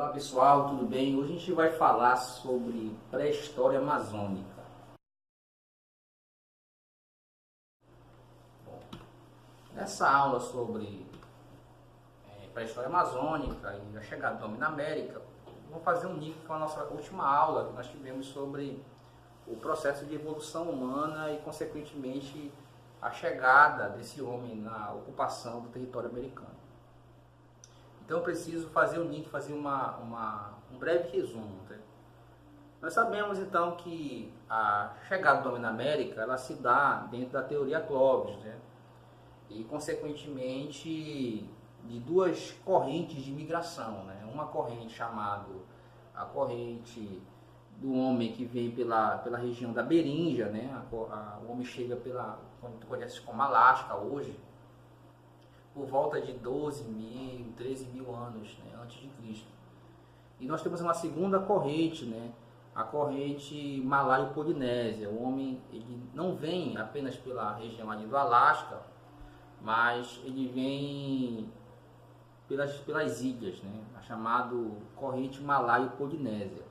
Olá pessoal, tudo bem? Hoje a gente vai falar sobre pré-história amazônica. Bom, nessa aula sobre pré-história amazônica e a chegada do homem na América, vamos fazer um link com a nossa última aula que nós tivemos sobre o processo de evolução humana e, consequentemente, a chegada desse homem na ocupação do território americano. Então eu preciso fazer o link, fazer um breve resumo. Tá? Nós sabemos então que a chegada do homem na América ela se dá dentro da teoria Clovis, né? E consequentemente de duas correntes de migração, né? Uma corrente chamada a corrente do homem que vem pela região da Beringia, né? O homem chega quando conhece como Alasca hoje, por volta de 12 mil, 13 mil anos, né, antes de Cristo. E nós temos uma segunda corrente, né, a corrente malaio-polinésia. O homem ele não vem apenas pela região ali do Alasca, mas ele vem pelas ilhas, né, a chamada corrente malaio-polinésia.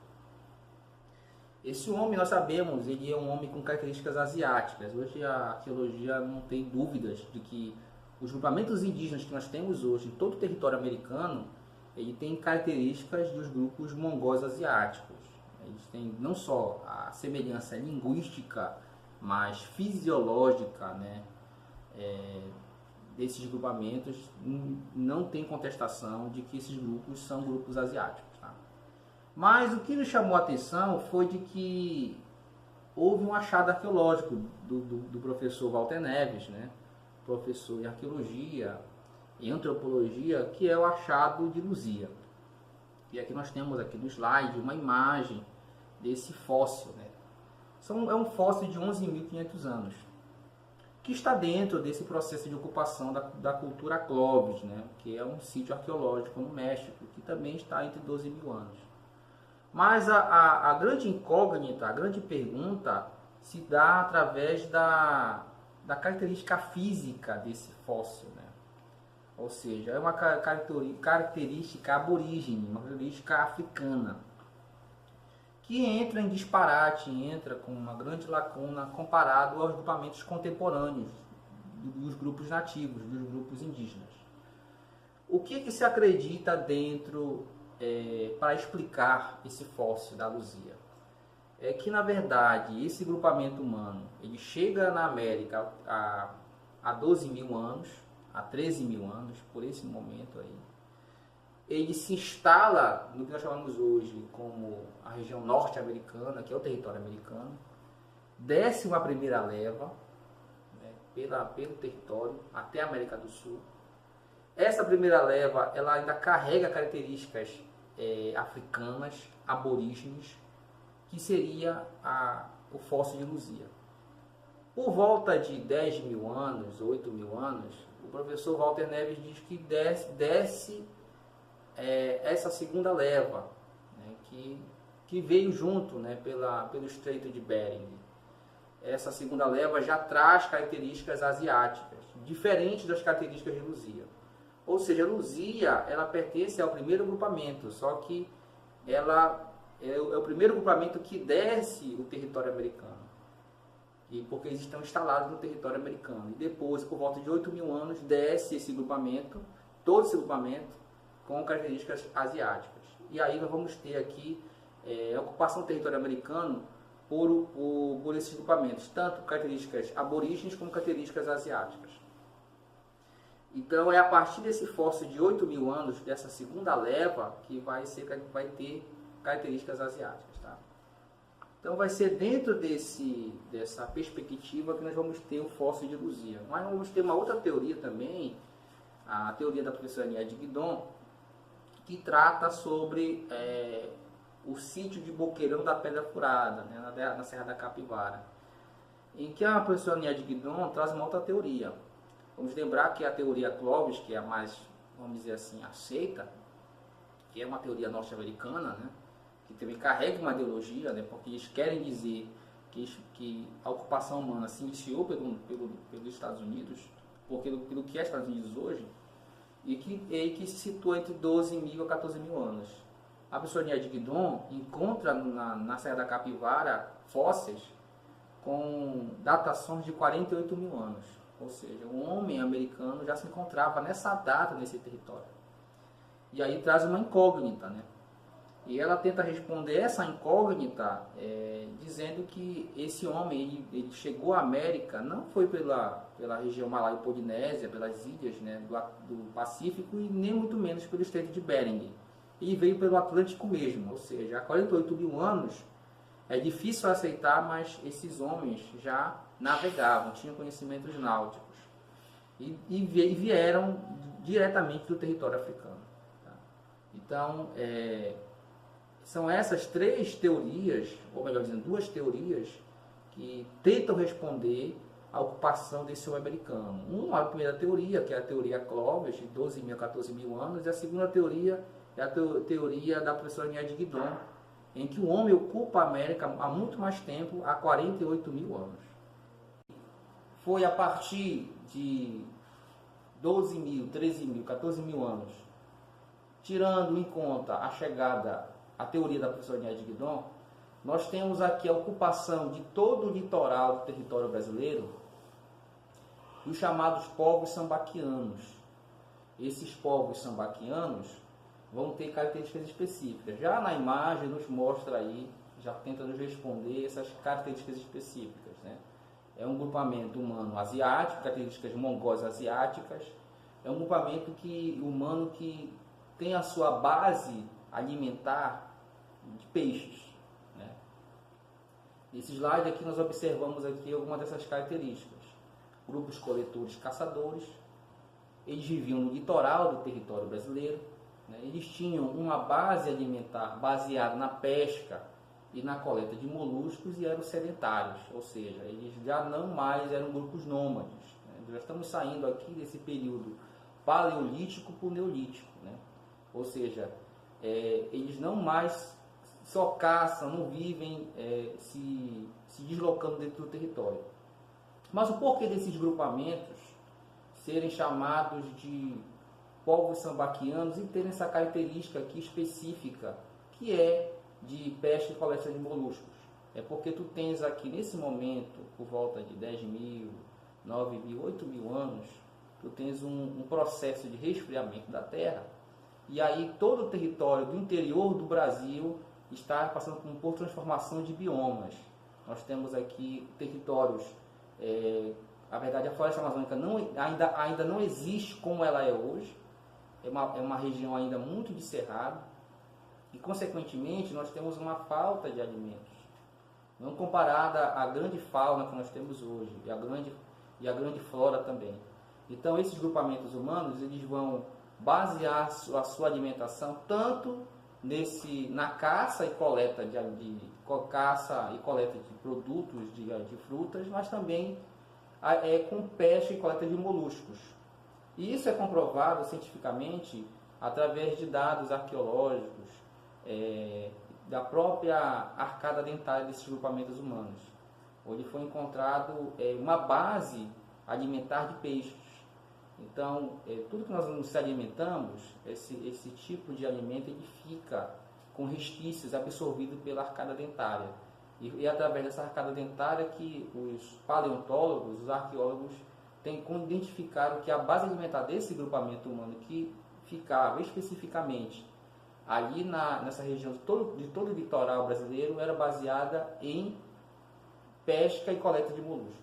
Esse homem, nós sabemos, ele é um homem com características asiáticas. Hoje a arqueologia não tem dúvidas de que os grupamentos indígenas que nós temos hoje em todo o território americano, ele tem características dos grupos mongóis asiáticos. Eles têm não só a semelhança linguística, mas fisiológica, né, desses grupamentos. Não tem contestação de que esses grupos são grupos asiáticos. Tá? Mas o que nos chamou a atenção foi de que houve um achado arqueológico do professor Walter Neves, né, professor em arqueologia e antropologia, que é o achado de Luzia. E aqui nós temos aqui no slide uma imagem desse fóssil, né? É um fóssil de 11.500 anos, que está dentro desse processo de ocupação da cultura Clovis, né? Que é um sítio arqueológico no México, que também está entre 12 mil anos. Mas a grande incógnita, a grande pergunta se dá através da característica física desse fóssil, né? Ou seja, é uma característica aborígene, uma característica africana, que entra em disparate, entra com uma grande lacuna comparado aos grupamentos contemporâneos dos grupos nativos, dos grupos indígenas. O que se acredita dentro para explicar esse fóssil da Luzia? É que, na verdade, esse grupamento humano ele chega na América há 12 mil anos, há 13 mil anos, por esse momento aí. Ele se instala no que nós chamamos hoje como a região norte-americana, que é o território americano, desce uma primeira leva, né, pelo território até a América do Sul. Essa primeira leva ela ainda carrega características africanas, aborígenes, que seria o fóssil de Luzia. Por volta de 10 mil anos, 8 mil anos, o professor Walter Neves diz que desce essa segunda leva, né, que veio junto, né, pelo Estreito de Bering. Essa segunda leva já traz características asiáticas, diferentes das características de Luzia. Ou seja, Luzia ela pertence ao primeiro grupamento, só que ela é o primeiro grupamento que desce o território americano, e porque eles estão instalados no território americano. E depois, por volta de 8 mil anos, desce esse grupamento, todo esse grupamento, com características asiáticas. E aí nós vamos ter aqui a ocupação do território americano por esses grupamentos, tanto características aborígenes como características asiáticas. Então é a partir desse fóssil de 8 mil anos, dessa segunda leva, que vai ter características asiáticas. Tá? Então vai ser dentro dessa perspectiva que nós vamos ter o fóssil de Luzia. Mas nós vamos ter uma outra teoria também, a teoria da professora Niede Guidon, que trata sobre o sítio de Boqueirão da Pedra Furada, né, na Serra da Capivara, em que a professora Niede Guidon traz uma outra teoria. Vamos lembrar que a teoria Clovis, que é a mais, vamos dizer assim, aceita, que é uma teoria norte-americana, né, que também carrega uma ideologia, né, porque eles querem dizer que a ocupação humana se iniciou pelos Estados Unidos, pelo que é Estados Unidos hoje, e que se situa entre 12 mil a 14 mil anos. a pessoa de Guidon encontra na Serra da Capivara fósseis com datações de 48 mil anos. Ou seja, o homem americano já se encontrava nessa data nesse território. E aí traz uma incógnita, né? E ela tenta responder essa incógnita dizendo que esse homem ele chegou à América, não foi pela região malaio-polinésia, pelas ilhas, né, do Pacífico, e nem muito menos pelo Estreito de Bering. E veio pelo Atlântico mesmo, ou seja, há 48 mil anos é difícil aceitar, mas esses homens já navegavam, tinham conhecimentos náuticos e vieram diretamente do território africano. Tá? Então, são essas três teorias, ou melhor dizendo, duas teorias, que tentam responder à ocupação desse homem americano. A primeira teoria, que é a teoria Clovis, de 12 mil a 14 mil anos, e a segunda teoria é a teoria da professora Nied Guidon, em que o homem ocupa a América há muito mais tempo, há 48 mil anos. Foi a partir de 12 mil, 13 mil, 14 mil anos, tirando em conta a teoria da professora Nied Guidon, nós temos aqui a ocupação de todo o litoral do território brasileiro dos chamados povos sambaquianos. Esses povos sambaquianos vão ter características específicas. Já na imagem nos mostra aí, já tenta nos responder essas características específicas, né? É um grupamento humano asiático, características mongóis asiáticas. É um grupamento humano que tem a sua base alimentar de peixes, né? Nesse slide aqui nós observamos aqui algumas dessas características. Grupos coletores caçadores, eles viviam no litoral do território brasileiro, né? Eles tinham uma base alimentar baseada na pesca e na coleta de moluscos e eram sedentários, ou seja, eles já não mais eram grupos nômades, né? Já estamos saindo aqui desse período paleolítico para o neolítico, né? Ou seja, eles não mais só caçam, não vivem se deslocando dentro do território. Mas o porquê desses grupamentos serem chamados de povos sambaquianos e terem essa característica aqui específica, que é de pesca e coleta de moluscos? É porque tu tens aqui nesse momento, por volta de 10 mil, 9 mil, 8 mil anos, tu tens um processo de resfriamento da Terra, e aí todo o território do interior do Brasil está passando por transformação de biomas. Nós temos aqui territórios, na verdade a floresta amazônica ainda não existe como ela é hoje, é uma região ainda muito de cerrado, e consequentemente nós temos uma falta de alimentos, não comparada à grande fauna que nós temos hoje, e a grande flora também. Então esses grupamentos humanos eles vão basear a sua alimentação tanto na caça e coleta de produtos de frutas, mas também com pesca e coleta de moluscos. E isso é comprovado cientificamente através de dados arqueológicos da própria arcada dentária desses grupamentos humanos, onde foi encontrado uma base alimentar de peixes. Então, tudo que nós nos alimentamos, esse tipo de alimento, ele fica com resquícios absorvidos pela arcada dentária. E é através dessa arcada dentária que os paleontólogos, os arqueólogos, identificaram que a base alimentar desse grupamento humano, que ficava especificamente ali nessa região de todo o litoral brasileiro, era baseada em pesca e coleta de moluscos.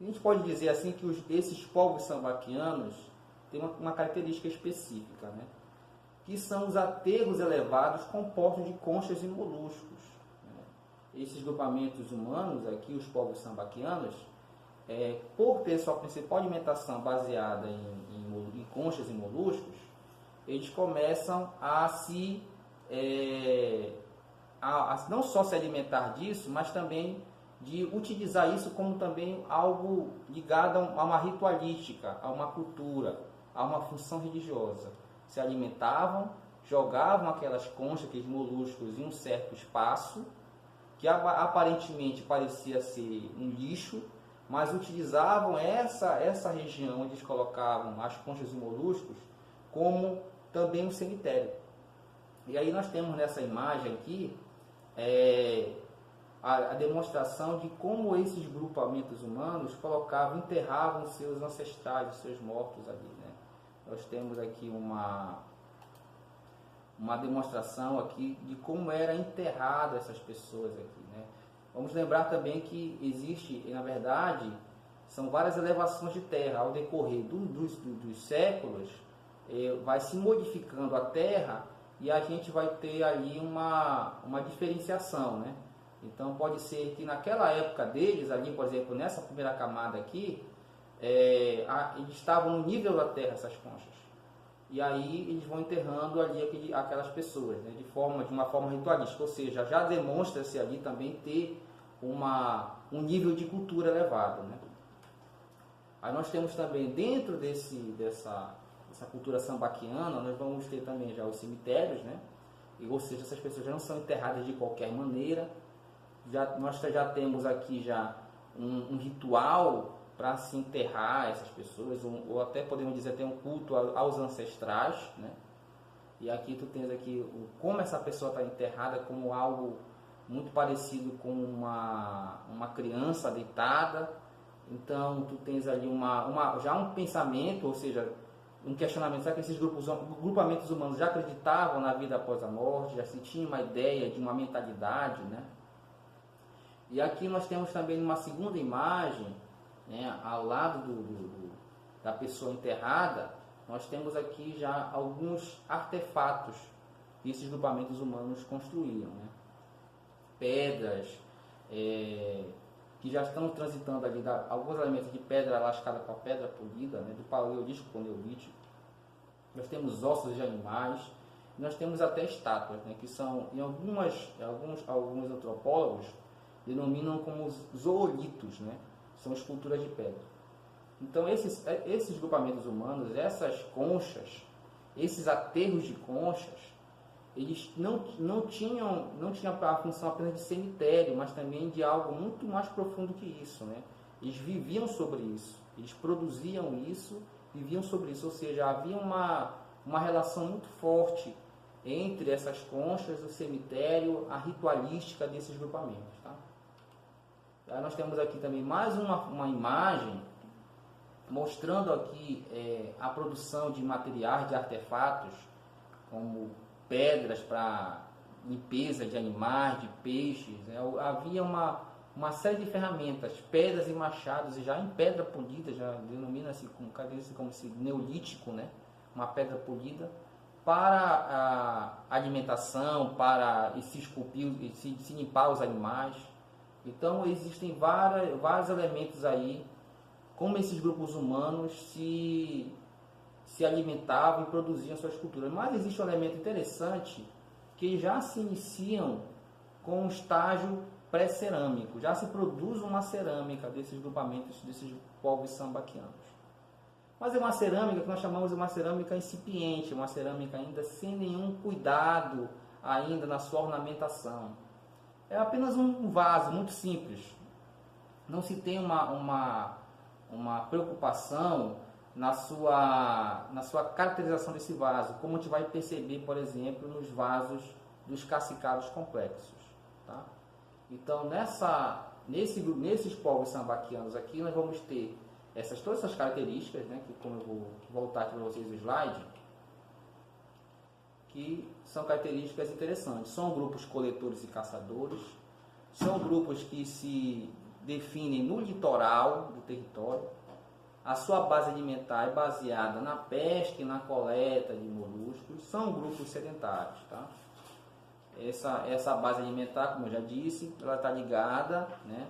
A gente pode dizer assim que esses povos sambaquianos têm uma característica específica, né? Que são os aterros elevados compostos de conchas e moluscos, né? Esses grupamentos humanos, aqui os povos sambaquianos, por ter sua principal alimentação baseada em conchas e moluscos, eles começam a não só se alimentar disso, mas também de utilizar isso como também algo ligado a uma ritualística, a uma cultura, a uma função religiosa. Se alimentavam, jogavam aquelas conchas, aqueles moluscos em um certo espaço, que aparentemente parecia ser um lixo, mas utilizavam essa região onde eles colocavam as conchas e moluscos como também um cemitério. E aí nós temos nessa imagem aqui a demonstração de como esses grupamentos humanos colocavam, enterravam seus ancestrais, seus mortos ali, né? Nós temos aqui uma demonstração aqui de como era enterrado essas pessoas aqui, né? Vamos lembrar também que existe, na verdade, são várias elevações de terra. Ao decorrer dos séculos, vai se modificando a terra e a gente vai ter ali uma diferenciação, né? Então pode ser que naquela época deles, ali por exemplo, nessa primeira camada aqui, eles estavam no nível da terra, essas conchas. E aí eles vão enterrando ali aquelas pessoas, né, de uma forma ritualística, ou seja, já demonstra-se ali também ter um nível de cultura elevado, né? Aí nós temos também dentro dessa cultura sambaquiana, nós vamos ter também já os cemitérios, né? Ou seja, essas pessoas já não são enterradas de qualquer maneira. Nós já temos aqui já um ritual para se enterrar essas pessoas, ou até podemos dizer até um culto aos ancestrais, né? E aqui tu tens aqui como essa pessoa está enterrada, como algo muito parecido com uma criança deitada. Então tu tens ali já um pensamento, ou seja, um questionamento: será que esses grupamentos humanos já acreditavam na vida após a morte, já se tinha uma ideia de uma mentalidade, né? E aqui nós temos também uma segunda imagem, né, ao lado da pessoa enterrada, nós temos aqui já alguns artefatos que esses grupamentos humanos construíam, né? Pedras, que já estão transitando ali, alguns elementos de pedra lascada com a pedra polida, né, do paleolítico para o neolítico. Nós temos ossos de animais, nós temos até estátuas, né, que são, em alguns antropólogos denominam como zoolitos, né? São esculturas de pedra. Então esses grupamentos humanos, essas conchas, esses aterros de conchas, eles não tinham a função apenas de cemitério, mas também de algo muito mais profundo que isso, né? Eles viviam sobre isso, eles produziam isso, viviam sobre isso, ou seja, havia uma relação muito forte entre essas conchas, o cemitério, a ritualística desses grupamentos, tá? Aí nós temos aqui também mais uma imagem mostrando aqui a produção de materiais, de artefatos, como pedras para limpeza de animais, de peixes, né? Havia uma série de ferramentas, pedras e machados, e já em pedra polida, já denomina-se como se neolítico, né? Uma pedra polida, para a alimentação, para se esculpir, se limpar os animais. Então existem vários elementos aí, como esses grupos humanos se alimentavam e produziam suas culturas. Mas existe um elemento interessante, que já se iniciam com um estágio pré-cerâmico, já se produz uma cerâmica desses grupamentos, desses povos sambaquianos. Mas é uma cerâmica que nós chamamos de uma cerâmica incipiente, uma cerâmica ainda sem nenhum cuidado ainda na sua ornamentação. É apenas um vaso muito simples. Não se tem uma preocupação na sua caracterização desse vaso, como a gente vai perceber, por exemplo, nos vasos dos cacicados complexos, tá? Então, nesses povos sambaquianos aqui, nós vamos ter todas essas características, né, que, como eu vou voltar aqui para vocês o slide, que são características interessantes. São grupos coletores e caçadores, são grupos que se definem no litoral do território. A sua base alimentar é baseada na pesca e na coleta de moluscos. São grupos sedentários, tá? Essa base alimentar, como eu já disse, ela está ligada, né,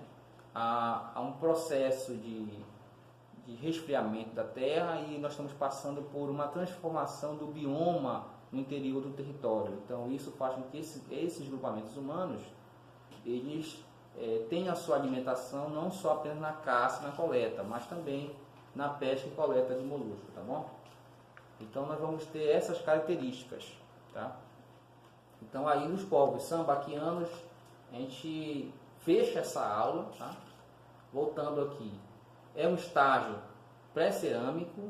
a um processo de resfriamento da terra, e nós estamos passando por uma transformação do bioma no interior do território. Então isso faz com que esses grupamentos humanos, eles tenham a sua alimentação não só apenas na caça e na coleta, mas também na pesca e coleta de molusco, tá bom? Então nós vamos ter essas características, tá? Então aí nos povos sambaquianos a gente fecha essa aula, tá? Voltando aqui, é um estágio pré-cerâmico,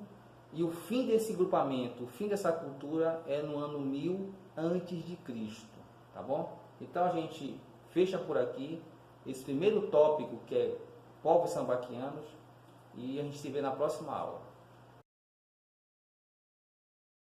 E o fim desse grupamento, o fim dessa cultura é no ano 1000 antes de Cristo, tá bom? Então a gente fecha por aqui esse primeiro tópico, que é povos sambaquianos, e a gente se vê na próxima aula.